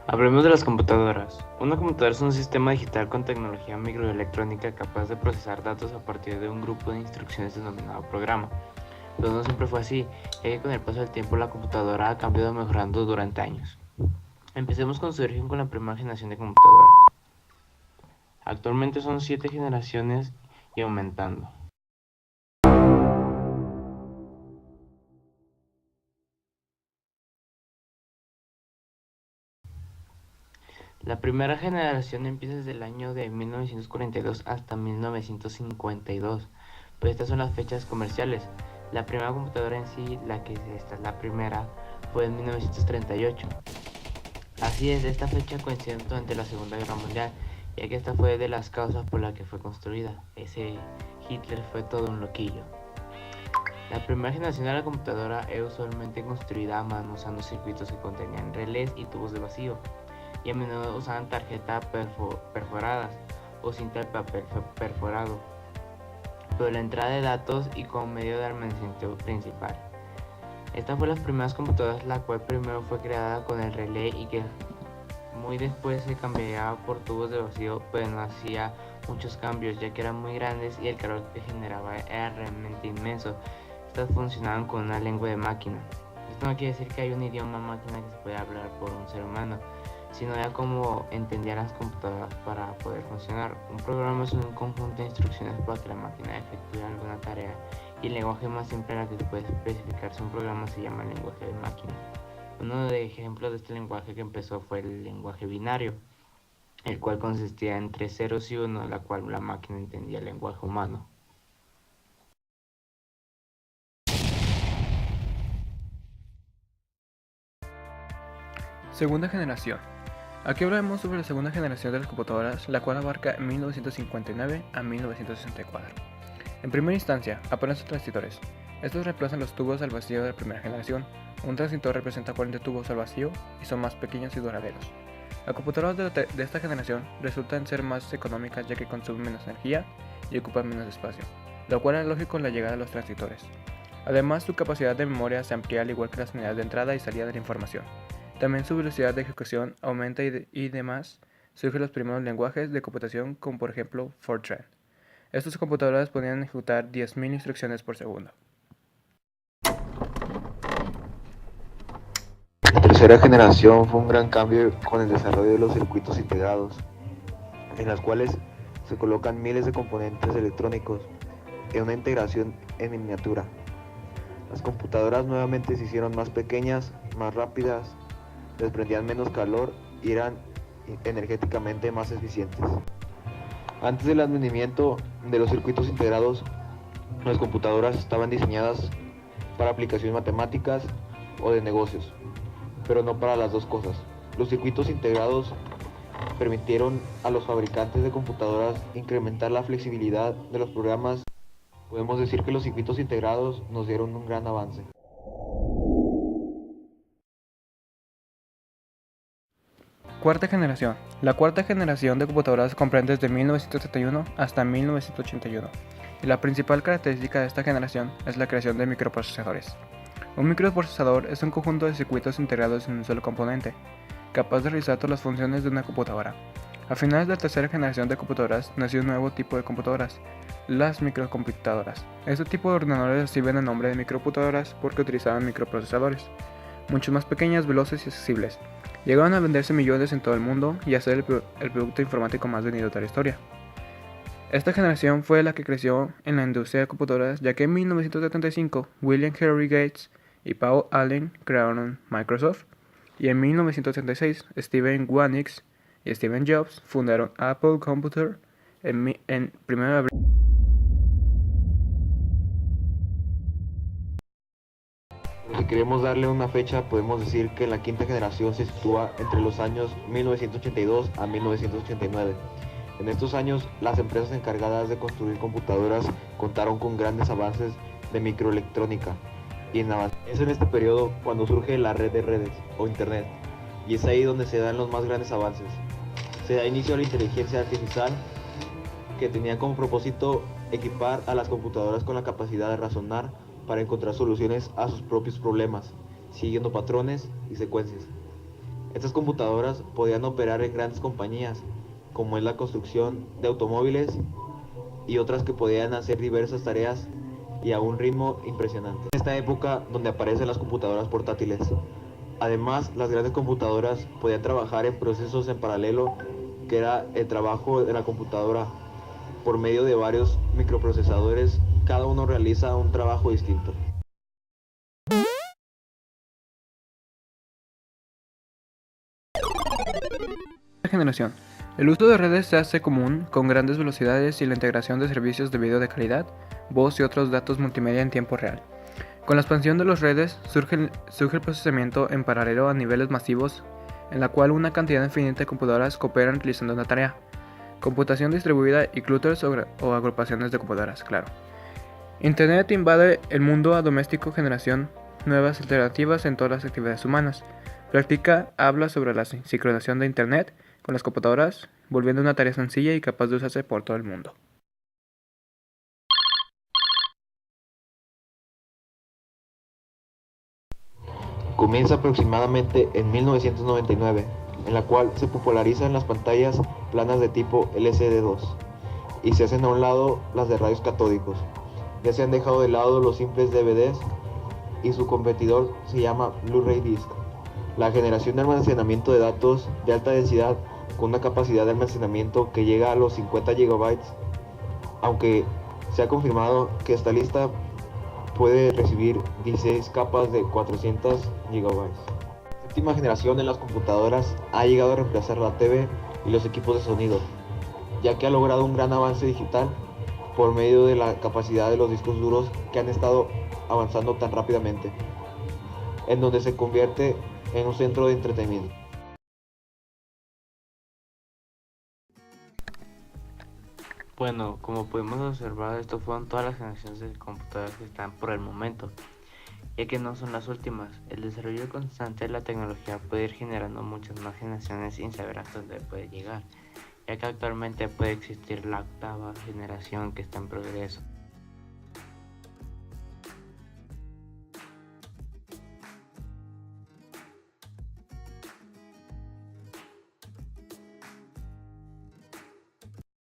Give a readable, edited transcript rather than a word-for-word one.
Hablemos de las computadoras. Una computadora es un sistema digital con tecnología microelectrónica capaz de procesar datos a partir de un grupo de instrucciones denominado programa. Pero no siempre fue así, ya que con el paso del tiempo la computadora ha cambiado mejorando durante años. Empecemos con su origen con la primera generación de computadoras. Actualmente son 7 generaciones y aumentando. La primera generación empieza desde el año de 1942 hasta 1952, pero estas son las fechas comerciales. La primera computadora en sí, esta es la primera, fue en 1938. Así es, esta fecha coincide durante la Segunda Guerra Mundial, ya que esta fue de las causas por las que fue construida. Ese Hitler fue todo un loquillo. La primera generación de la computadora era usualmente construida a mano usando circuitos que contenían relés y tubos de vacío, y a menudo usaban tarjetas perforadas o cinta de papel perforado, pero la entrada de datos y como medio de almacenamiento principal. Esta fue las primeras computadoras, la cual primero fue creada con el relé y que muy después se cambiaba por tubos de vacío, pero no hacía muchos cambios ya que eran muy grandes y el calor que generaba era realmente inmenso. Estas funcionaban con una lengua de máquina. Esto no quiere decir que hay un idioma máquina que se puede hablar por un ser humano, sino ya como entendían las computadoras para poder funcionar. Un programa es un conjunto de instrucciones para que la máquina efectúe alguna tarea, y el lenguaje más simple en el que se puede especificarse un programa se llama lenguaje de máquina. Uno de ejemplos de este lenguaje que empezó fue el lenguaje binario, el cual consistía en 3 ceros y 1, la cual la máquina entendía el lenguaje humano. Segunda generación. Aquí hablaremos sobre la segunda generación de las computadoras, la cual abarca 1959 a 1964. En primera instancia, aparecen los transistores. Estos reemplazan los tubos al vacío de la primera generación. Un transistor representa 40 tubos al vacío y son más pequeños y duraderos. Las computadoras de esta generación resultan ser más económicas ya que consumen menos energía y ocupan menos espacio, lo cual es lógico con la llegada de los transistores. Además, su capacidad de memoria se amplía al igual que las unidades de entrada y salida de la información. También su velocidad de ejecución aumenta y demás surgen los primeros lenguajes de computación como por ejemplo Fortran. Estas computadoras podían ejecutar 10.000 instrucciones por segundo. La tercera generación fue un gran cambio con el desarrollo de los circuitos integrados, en las cuales se colocan miles de componentes electrónicos en una integración en miniatura. Las computadoras nuevamente se hicieron más pequeñas, más rápidas, desprendían menos calor y eran energéticamente más eficientes. Antes del advenimiento de los circuitos integrados, las computadoras estaban diseñadas para aplicaciones matemáticas o de negocios, pero no para las dos cosas. Los circuitos integrados permitieron a los fabricantes de computadoras incrementar la flexibilidad de los programas. Podemos decir que los circuitos integrados nos dieron un gran avance. Cuarta generación. La cuarta generación de computadoras comprende desde 1971 hasta 1981. Y la principal característica de esta generación es la creación de microprocesadores. Un microprocesador es un conjunto de circuitos integrados en un solo componente, capaz de realizar todas las funciones de una computadora. A finales de la tercera generación de computadoras nació un nuevo tipo de computadoras, las microcomputadoras. Este tipo de ordenadores reciben el nombre de microcomputadoras porque utilizaban microprocesadores, mucho más pequeñas, veloces y accesibles. Llegaron a venderse millones en todo el mundo y a ser el producto informático más vendido de la historia. Esta generación fue la que creció en la industria de computadoras, ya que en 1975 William Henry Gates y Paul Allen crearon Microsoft, y en 1976 Steve Wozniak y Steve Jobs fundaron Apple Computer en 1 de abril. Si queremos darle una fecha, podemos decir que la quinta generación se sitúa entre los años 1982 a 1989. En estos años, las empresas encargadas de construir computadoras contaron con grandes avances de microelectrónica. Es en este periodo cuando surge la red de redes, o Internet, y es ahí donde se dan los más grandes avances. Se da inicio a la inteligencia artificial, que tenía como propósito equipar a las computadoras con la capacidad de razonar para encontrar soluciones a sus propios problemas, siguiendo patrones y secuencias. Estas computadoras podían operar en grandes compañías, como es la construcción de automóviles y otras que podían hacer diversas tareas y a un ritmo impresionante. En esta época donde aparecen las computadoras portátiles. Además, las grandes computadoras podían trabajar en procesos en paralelo, que era el trabajo de la computadora por medio de varios microprocesadores, cada uno realiza un trabajo distinto. Generación. El uso de redes se hace común con grandes velocidades y la integración de servicios de video de calidad, voz y otros datos multimedia en tiempo real. Con la expansión de las redes surge el procesamiento en paralelo a niveles masivos, en la cual una cantidad infinita de computadoras cooperan realizando una tarea. Computación distribuida y clústeres o agrupaciones de computadoras, claro. Internet invade el mundo doméstico, generación nuevas alternativas en todas las actividades humanas. Habla sobre la sincronización de Internet con las computadoras, volviendo una tarea sencilla y capaz de usarse por todo el mundo. Comienza aproximadamente en 1999, en la cual se popularizan las pantallas planas de tipo LCD2 y se hacen a un lado las de rayos catódicos. Ya se han dejado de lado los simples DVDs y su competidor se llama Blu-ray Disc. La generación de almacenamiento de datos de alta densidad con una capacidad de almacenamiento que llega a los 50 GB, aunque se ha confirmado que esta lista puede recibir 16 capas de 400 GB. La última generación de las computadoras ha llegado a reemplazar la TV y los equipos de sonido, ya que ha logrado un gran avance digital por medio de la capacidad de los discos duros que han estado avanzando tan rápidamente, en donde se convierte en un centro de entretenimiento. Bueno, como pudimos observar, esto fueron todas las generaciones de computadoras que están por el momento, ya que no son las últimas. El desarrollo constante de la tecnología puede ir generando muchas más generaciones sin saber hasta dónde puede llegar, ya que actualmente puede existir la octava generación que está en progreso.